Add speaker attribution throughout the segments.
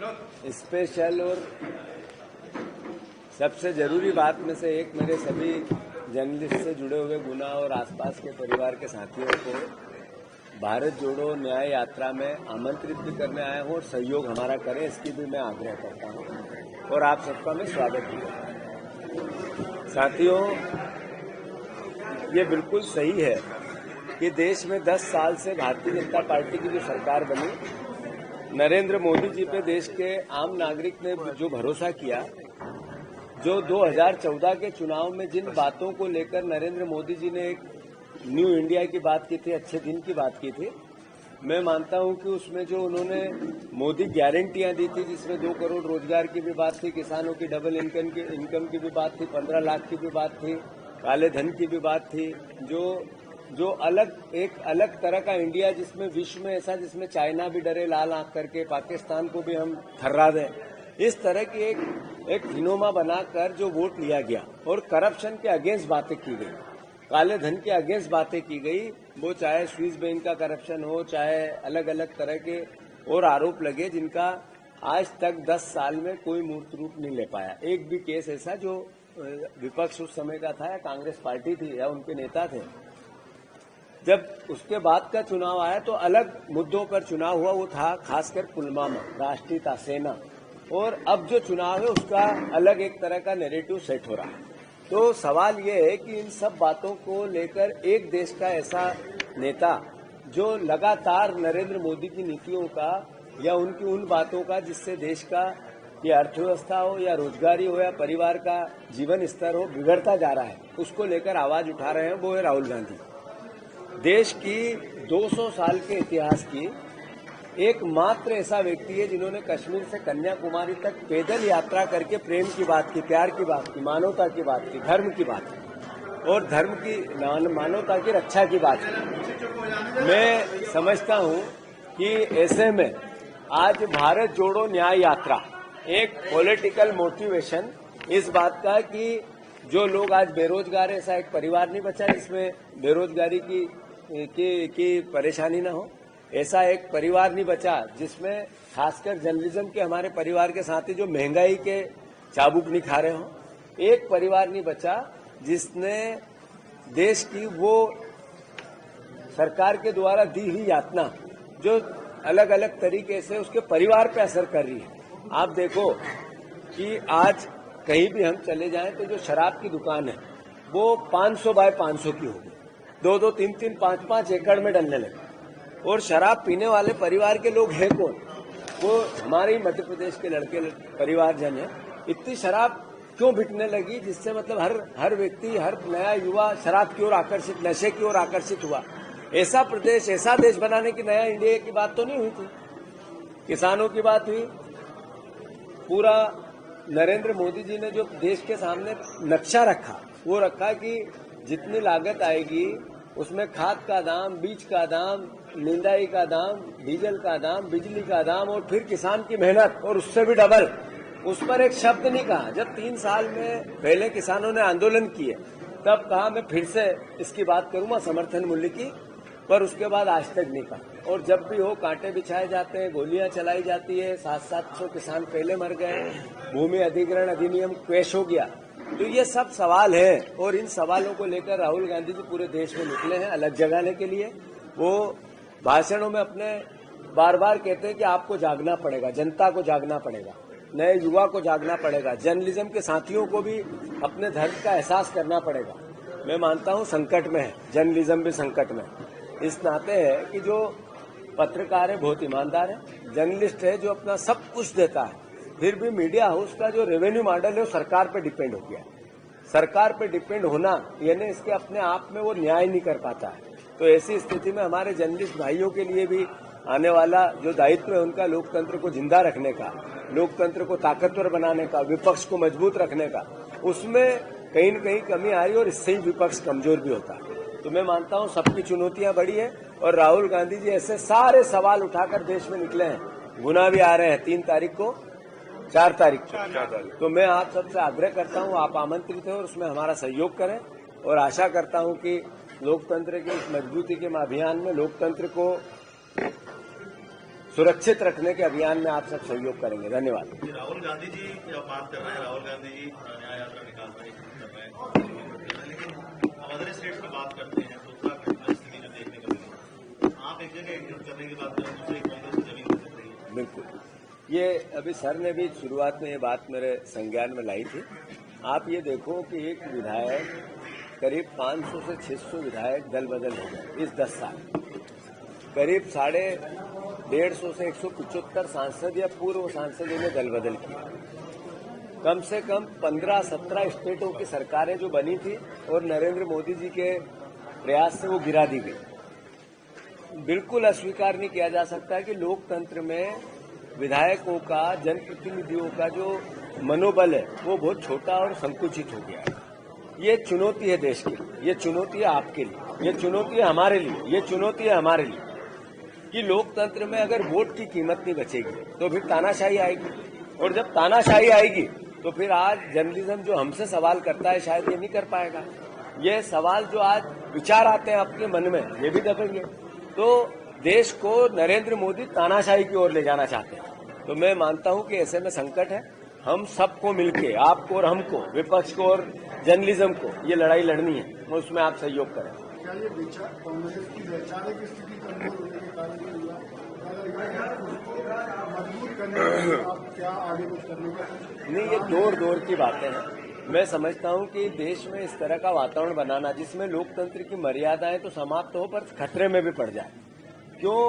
Speaker 1: Special और सबसे जरूरी बात में से एक, मेरे सभी जर्नलिस्ट से जुड़े हुए गुना और आसपास के परिवार के साथियों को भारत जोड़ो न्याय यात्रा में आमंत्रित भी करने आया हूं और सहयोग हमारा करें, इसकी भी मैं आग्रह करता हूं और आप सबका मैं स्वागत भी करता हूं। साथियों, ये बिल्कुल सही है कि देश में 10 साल से भारतीय जनता पार्टी की जो सरकार बनी, नरेंद्र मोदी जी पे देश के आम नागरिक ने जो भरोसा किया, जो 2014 के चुनाव में जिन बातों को लेकर नरेंद्र मोदी जी ने एक न्यू इंडिया की बात की थी, अच्छे दिन की बात की थी, मैं मानता हूं कि उसमें जो उन्होंने मोदी गारंटियां दी थी, जिसमें 2 करोड़ रोजगार की भी बात थी, किसानों की डबल इनकम की भी बात थी, 15 लाख की भी बात थी, काले धन की भी बात थी, जो एक अलग तरह का इंडिया, जिसमें विश्व में ऐसा, जिसमें चाइना भी डरे लाल आंख करके, पाकिस्तान को भी हम थर्रा दें, इस तरह की एक फिनोमा बनाकर जो वोट लिया गया और करप्शन के अगेंस्ट बातें की गई, काले धन के अगेंस्ट बातें की गई, वो चाहे स्विस बैंक का करप्शन हो, चाहे अलग अलग तरह के और आरोप लगे, जिनका आज तक 10 साल में कोई मूर्त रूप नहीं ले पाया। एक भी केस ऐसा जो विपक्ष उस समय का था या कांग्रेस पार्टी थी या उनके नेता थे, जब उसके बाद का चुनाव आया तो अलग मुद्दों पर चुनाव हुआ, वो था खासकर पुलवामा, राष्ट्रीयता, सेना, और अब जो चुनाव है उसका अलग एक तरह का नैरेटिव सेट हो रहा है। तो सवाल ये है कि इन सब बातों को लेकर एक देश का ऐसा नेता जो लगातार नरेंद्र मोदी की नीतियों का या उनकी उन बातों का जिससे देश का या अर्थव्यवस्था हो या रोजगारी हो या परिवार का जीवन स्तर हो बिगड़ता जा रहा है, उसको लेकर आवाज उठा रहे हैं, वो है राहुल गांधी। देश की 200 साल के इतिहास की एकमात्र ऐसा व्यक्ति है जिन्होंने कश्मीर से कन्याकुमारी तक पैदल यात्रा करके प्रेम की बात की, प्यार की बात की, मानवता की बात की, धर्म की बात की और धर्म की मानवता की रक्षा की बात की। मैं समझता हूं कि ऐसे में आज भारत जोड़ो न्याय यात्रा एक पॉलिटिकल मोटिवेशन इस बात का कि जो लोग आज बेरोजगार है, ऐसा एक परिवार नहीं बचा जिसमें बेरोजगारी की परेशानी न हो, ऐसा एक परिवार नहीं बचा जिसमें खासकर जर्नलिज्म के हमारे परिवार के साथी जो महंगाई के चाबुक नहीं खा रहे हो, एक परिवार नहीं बचा जिसने देश की वो सरकार के द्वारा दी हुई यातना जो अलग अलग तरीके से उसके परिवार पे असर कर रही है। आप देखो कि आज कहीं भी हम चले जाएं तो जो शराब की दुकान है वो 500 बाय 500 की होगी, 2-2, 3-3, 5-5 एकड़ में डलने लगे, और शराब पीने वाले परिवार के लोग हैं कौन? वो हमारे ही मध्य प्रदेश के लड़के परिवारजन है। इतनी शराब क्यों बिकने लगी जिससे मतलब हर व्यक्ति, हर नया युवा शराब की ओर आकर्षित, नशे की ओर आकर्षित हुआ। ऐसा प्रदेश, ऐसा देश बनाने की नया इंडिया की बात तो नहीं हुई थी। किसानों की बात हुई, पूरा नरेंद्र मोदी जी ने जो देश के सामने नक्शा रखा, वो रखा कि जितनी लागत आएगी उसमें खाद का दाम, बीज का दाम, निंदाई का दाम, डीजल का दाम, बिजली का दाम और फिर किसान की मेहनत और उससे भी डबल, उस पर एक शब्द नहीं कहा। जब 3 साल में पहले किसानों ने आंदोलन किए तब कहा मैं फिर से इसकी बात करूंगा समर्थन मूल्य की, पर उसके बाद आज तक नहीं कहा। और जब भी हो कांटे बिछाए जाते हैं, गोलियां चलाई जाती है, 700 किसान पहले मर गए, भूमि अधिग्रहण अधिनियम पेश हो गया। तो ये सब सवाल हैं और इन सवालों को लेकर राहुल गांधी जी पूरे देश में निकले हैं अलग जगाने के लिए। वो भाषणों में अपने बार बार कहते हैं कि आपको जागना पड़ेगा, जनता को जागना पड़ेगा, नए युवा को जागना पड़ेगा, जर्नलिज्म के साथियों को भी अपने धर्म का एहसास करना पड़ेगा। मैं मानता हूं संकट में है, जर्नलिज्म भी संकट में इस नाते है कि जो पत्रकार है बहुत ईमानदार है, जर्नलिस्ट है जो अपना सब कुछ देता है, फिर भी मीडिया हाउस का जो रेवेन्यू मॉडल है वो सरकार पे डिपेंड हो गया। सरकार पे डिपेंड होना यानी इसके अपने आप में वो न्याय नहीं कर पाता है। तो ऐसी स्थिति में हमारे जर्नलिस्ट भाइयों के लिए भी आने वाला जो दायित्व है उनका लोकतंत्र को जिंदा रखने का, लोकतंत्र को ताकतवर बनाने का, विपक्ष को मजबूत रखने का, उसमें कहीं न कहीं कमी आ रही है और इससे ही विपक्ष कमजोर भी होता है। तो मैं मानता हूं सबकी चुनौतियां बड़ी है और राहुल गांधी जी ऐसे सारे सवाल उठाकर देश में निकले हैं। गुना भी आ रहे हैं 3 तारीख को, 4 तारीख को। तो मैं आप सबसे आग्रह करता हूं, आप आमंत्रित हैं और उसमें हमारा सहयोग करें और आशा करता हूं कि लोकतंत्र के इस मजबूती के अभियान में लोकतंत्र को सुरक्षित रखने के अभियान में आप सब सहयोग करेंगे। धन्यवाद।
Speaker 2: राहुल गांधी जी की आप बात कर रहे हैं, राहुल गांधी जी न्याय यात्रा निकालना कर रहे हैं, लेकिन अदर स्टेट्स की बात करते हैं तो उत्तराखंड में स्थिति जो देखने को मिली, आप एक जगह एग्जिट करने की बात करें, दूसरे कांग्रेस की जमीन कर रही है।
Speaker 1: बिल्कुल, ये अभी सर ने भी शुरुआत में ये बात मेरे संज्ञान में लाई थी। आप ये देखो कि एक विधायक करीब 500 से 600 विधायक दल बदल हो गए इस 10 साल। करीब 150 से 175 सांसद या पूर्व सांसदों ने दल बदल किया। कम से कम 15-17 स्टेटों की सरकारें जो बनी थी और नरेंद्र मोदी जी के प्रयास से वो गिरा दी गई। बिल्कुल अस्वीकार नहीं किया जा सकता है कि लोकतंत्र में विधायकों का, जनप्रतिनिधियों का जो मनोबल है वो बहुत छोटा और संकुचित हो गया है। ये चुनौती है देश के लिए, ये चुनौती है आपके लिए, ये चुनौती है हमारे लिए, ये चुनौती है हमारे लिए कि लोकतंत्र में अगर वोट की कीमत नहीं बचेगी तो फिर तानाशाही आएगी, और जब तानाशाही आएगी तो फिर आज जर्नलिज्म जो हमसे सवाल करता है शायद ये नहीं कर पाएगा। ये सवाल जो आज विचार आते हैं आपके मन में ये भी दबेंगे। तो देश को नरेंद्र मोदी तानाशाही की ओर ले जाना चाहते हैं। तो मैं मानता हूं कि ऐसे में संकट है, हम सबको मिलके, आपको और हमको, विपक्ष को और जर्नलिज्म को ये लड़ाई लड़नी है, उसमें आप सहयोग करें।
Speaker 3: क्या ये कांग्रेस की वैचारिक स्थिति कमजोर होने के कारण मजबूर करने के लिए आप क्या आगे कुछ करने का?
Speaker 1: नहीं, ये दौर की बातें हैं। मैं समझता हूं कि देश में इस तरह का वातावरण बनाना जिसमें लोकतंत्र की मर्यादाएं तो समाप्त हो पर खतरे में भी पड़ जाए। क्यों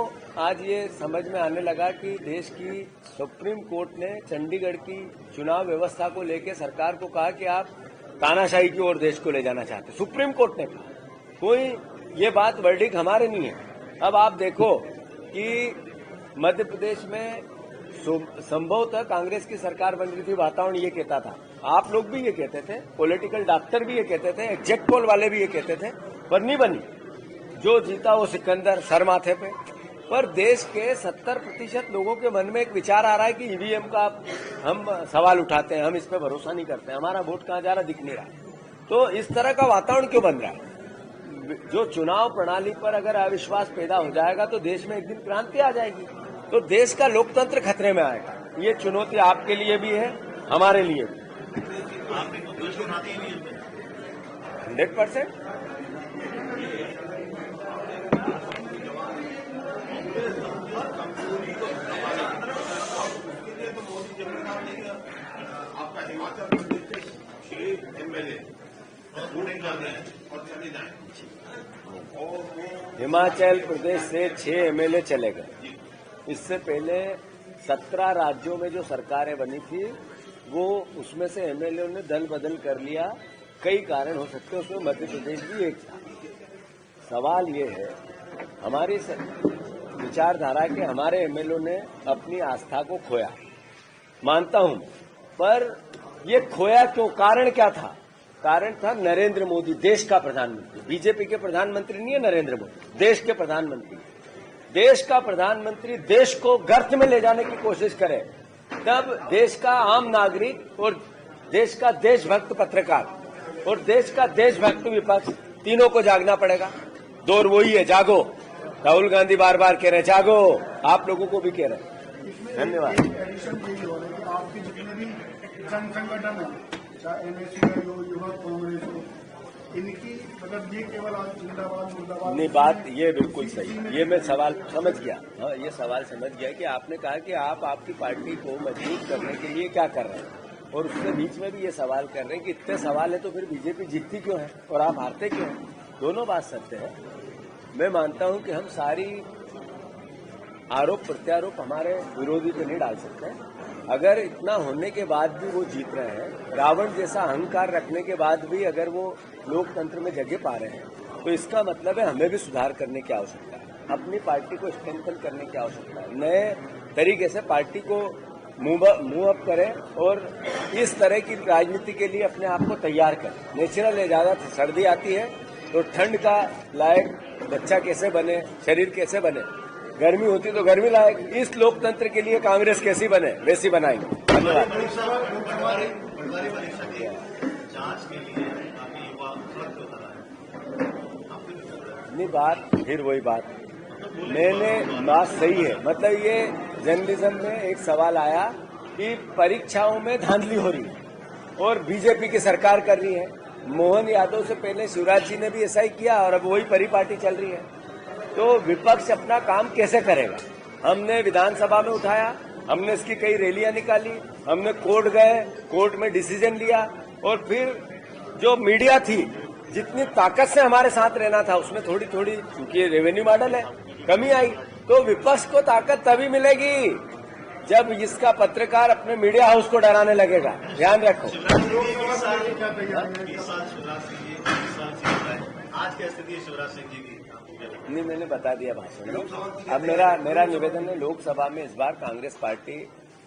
Speaker 1: आज ये समझ में आने लगा कि देश की सुप्रीम कोर्ट ने चंडीगढ़ की चुनाव व्यवस्था को लेकर सरकार को कहा कि आप तानाशाही की ओर देश को ले जाना चाहते। सुप्रीम कोर्ट ने कहा, कोई ये बात वर्डिक हमारे नहीं है। अब आप देखो कि मध्य प्रदेश में संभवतः कांग्रेस की सरकार बन रही थी, वातावरण ये कहता था, आप लोग भी ये कहते थे, पॉलिटिकल डॉक्टर भी ये कहते थे, एग्जैक्ट पोल वाले भी ये कहते थे, पर नहीं बनी। जो जीता वो सिकंदर सर माथे पे। पर देश के 70% लोगों के मन में एक विचार आ रहा है कि ईवीएम का हम सवाल उठाते हैं, हम इस पर भरोसा नहीं करते, हमारा वोट कहाँ जा रहा दिख नहीं रहा। तो इस तरह का वातावरण क्यों बन रहा है? जो चुनाव प्रणाली पर अगर अविश्वास पैदा हो जाएगा तो देश में एक दिन क्रांति आ जाएगी, तो देश का लोकतंत्र खतरे में आएगा। ये चुनौती आपके लिए भी है, हमारे लिए भी। 100%।
Speaker 2: आपका हिमाचल प्रदेश के एमएलए वोटिंग कर रहे हैं और चले जाए,
Speaker 1: हिमाचल प्रदेश से 6 एमएलए चले गए। इससे पहले 17 राज्यों में जो सरकारें बनी थी वो उसमें से एमएलए ने दल बदल कर लिया। कई कारण हो सकते हैं, उसमें मध्य प्रदेश भी एक था। सवाल ये है, हमारी विचारधारा के हमारे एमएलए ने अपनी आस्था को खोया, मानता हूं, पर ये खोया क्यों? कारण क्या था? कारण था नरेंद्र मोदी, देश का प्रधानमंत्री। बीजेपी के प्रधानमंत्री नहीं है नरेंद्र मोदी, देश के प्रधानमंत्री। देश का प्रधानमंत्री देश को गर्त में ले जाने की कोशिश करे, तब देश का आम नागरिक और देश का देशभक्त पत्रकार और देश का देशभक्त विपक्ष, तीनों को जागना पड़ेगा। दौर वही है, जागो। राहुल गांधी बार बार कह रहे हैं जागो, आप लोगों को भी कह रहे हैं। धन्यवाद।
Speaker 3: आपके जितने भी जन संगठन है, चाहे एनएसयू हो, युवक कांग्रेस हो, इनकी मतलब ये केवल जिंदाबाद मुर्दाबाद
Speaker 1: नहीं, बात ये बिल्कुल सही, ये मैं सवाल समझ गया। हाँ, ये सवाल समझ गया कि आपने कहा कि आप आपकी पार्टी को मजबूत करने के लिए क्या कर रहे हैं, और उसके बीच में भी ये सवाल कर रहे हैं कि इतने सवाल है तो फिर बीजेपी जीतती क्यों है और आप हारते क्यों हैं? दोनों बात सत्य है। मैं मानता हूं कि हम सारी आरोप प्रत्यारोप हमारे विरोधी पे नहीं डाल सकते। अगर इतना होने के बाद भी वो जीत रहे हैं, रावण जैसा अहंकार रखने के बाद भी अगर वो लोकतंत्र में जगह पा रहे हैं, तो इसका मतलब है हमें भी सुधार करने की आवश्यकता है, अपनी पार्टी को स्ट्रेंथन करने की आवश्यकता है, नए तरीके से पार्टी को मूव अप करें और इस तरह की राजनीति के लिए अपने आप को तैयार करें। नेचुरल है, ज्यादा सर्दी आती है तो ठंड का लायक बच्चा कैसे बने, शरीर कैसे बने, गर्मी होती तो गर्मी लायक, इस लोकतंत्र के लिए कांग्रेस कैसी बने वैसी बनाएंगे। धन्यवाद।
Speaker 2: जांच के लिए काफी युवा नहीं, बात फिर वही बात,
Speaker 1: मैंने बात सही है, मतलब ये जर्नलिज्म में एक सवाल आया कि परीक्षाओं में धांधली हो रही है और बीजेपी की सरकार कर रही है। मोहन यादव से पहले शिवराज जी ने भी ऐसा ही किया और अब वही परिपाटी चल रही है। तो विपक्ष अपना काम कैसे करेगा? हमने विधानसभा में उठाया, हमने इसकी कई रैलियां निकाली, हमने कोर्ट गए, कोर्ट में डिसीजन लिया और फिर जो मीडिया थी जितनी ताकत से हमारे साथ रहना था उसमें थोड़ी थोड़ी, क्योंकि रेवेन्यू मॉडल है, कमी आई। तो विपक्ष को ताकत तभी मिलेगी जब इसका पत्रकार अपने मीडिया हाउस को डराने लगेगा। ध्यान रखो।
Speaker 2: इस साल शिवराज सिंह जी, इस साल आज क्या स्थिति है शिवराज सिंह जी की?
Speaker 1: नहीं, मैंने बता दिया भाषण में। अब मेरा निवेदन है, लोकसभा में इस बार कांग्रेस पार्टी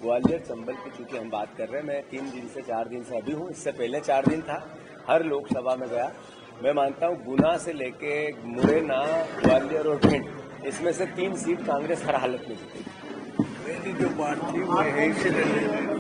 Speaker 1: ग्वालियर चंबल की, चूंकि हम बात कर रहे हैं, मैं 3 दिन से 4 दिन से अभी हूँ, इससे पहले 4 दिन था, हर लोकसभा में गया। मैं मानता हूँ गुना से लेके मुरैना, ग्वालियर और भिंड, इसमें से 3 सीट कांग्रेस हर हालत में जीतेगी।
Speaker 4: मेरी जो बात थी वो यही से